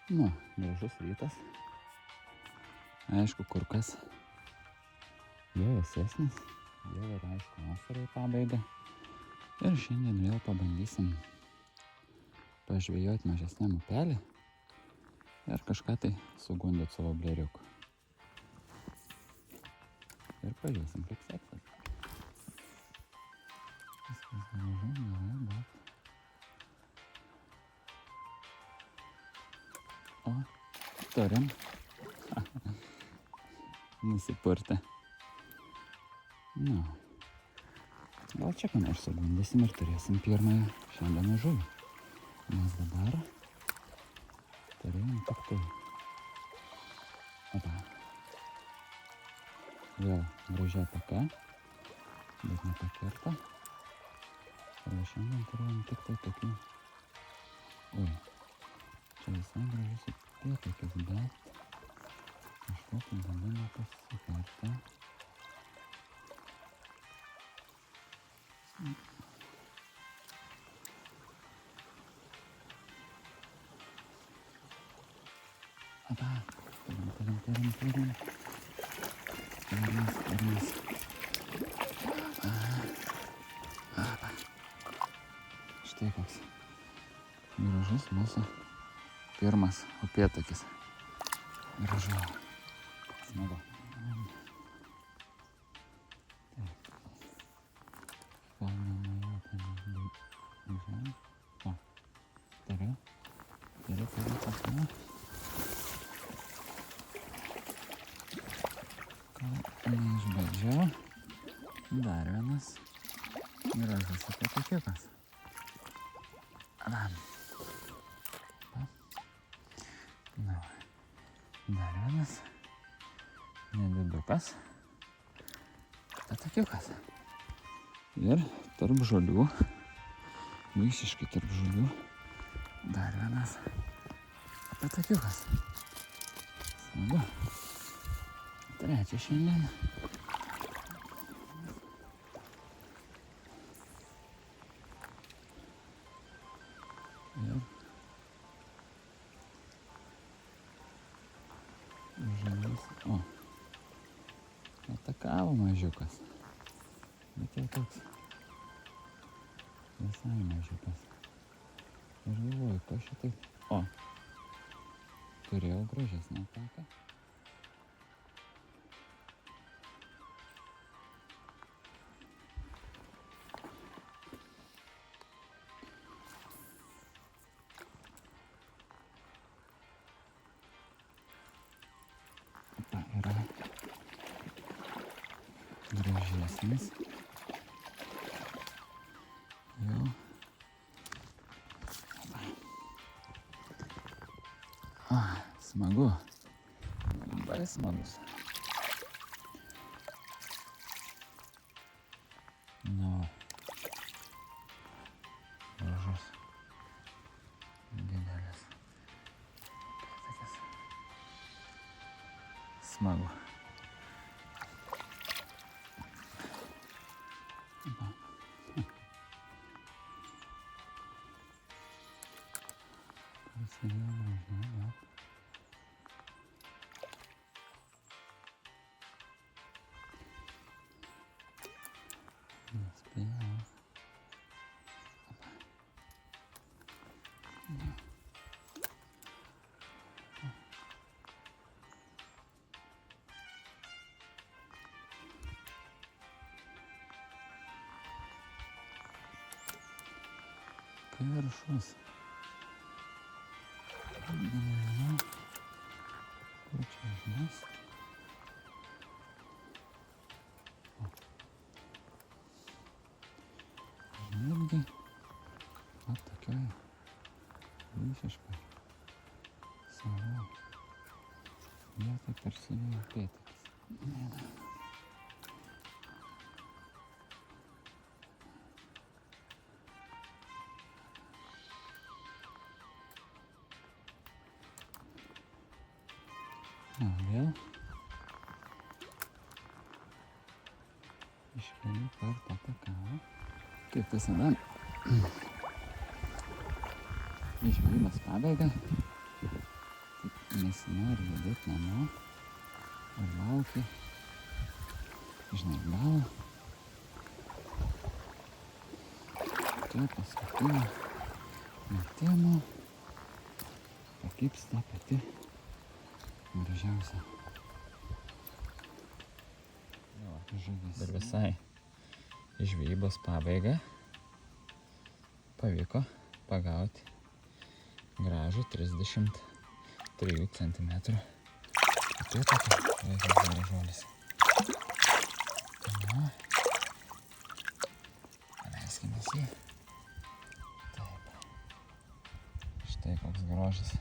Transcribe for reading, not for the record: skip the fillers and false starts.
Nu, gražus rytas. Aišku, kur kas jau vėsesnis. Jau ir aišku, vasara į pabaigą. Ir šiandien vėl pabandysim pažvejoti mažesniam upelį ir kažką tai sugundyti savo blėriuku. Ir pažiūrėsim, kaip seksis. Viskas gražu, gerai, bet... O, turim. Nusipurtę. Nu, gal čia ką nors sugundysim ir turėsim pirmąją šiandieną žuvį. Nes dabar turėjom tik tai. Opa. Vėl gražia taka, bet nepakirta. O šiandien turėjom tik tai tokių. Oi, čia visai gražus upėtakis, bet kažkokį gali nepasikartą. Opa, turim. Pirmas. Opa. Štai koks gražus mūsų pirmas upėtakis. Gražu. Smagu. O, turiu. Neišbadžiau. Dar vienas gražus upėtakiukas. Na, dar vienas nedidukas upėtakiukas. Ir tarp žolių, visiškai tarp žolių, dar vienas upėtakiukas. Smagu. Trečią šiandien. Ir žalias. O, atakavo mažiukas. Bet jau toks visai mažiukas. Ir galvoju, ko šitai. O, turėjau gražesnę ataką. Yra gražesnis. Jau. O, smagu. Labai smagus. Nu, gražus. Didelis. Tokias. Smagu. Prasidėjo gražu, bet nespėjau. Viršus. Nežinau, kur čia užmest. Netgi va tokioj visiškai savo vietoj persidėjo upėtakis. O, vėl iš kelių kartų atakavo. Kaip visada, į žvejybos pabaigą nesinori judėti namo ir lauki, žinai, gal čia paskutinį metimą pakibs ta pati gražiausia žuvis. Ir visai žvejybos pabaiga pavyko pagauti gražų 33 cm upėtakį. Vaikas gražuolis. Na, paleiskime jį. Taip. Štai koks grožis.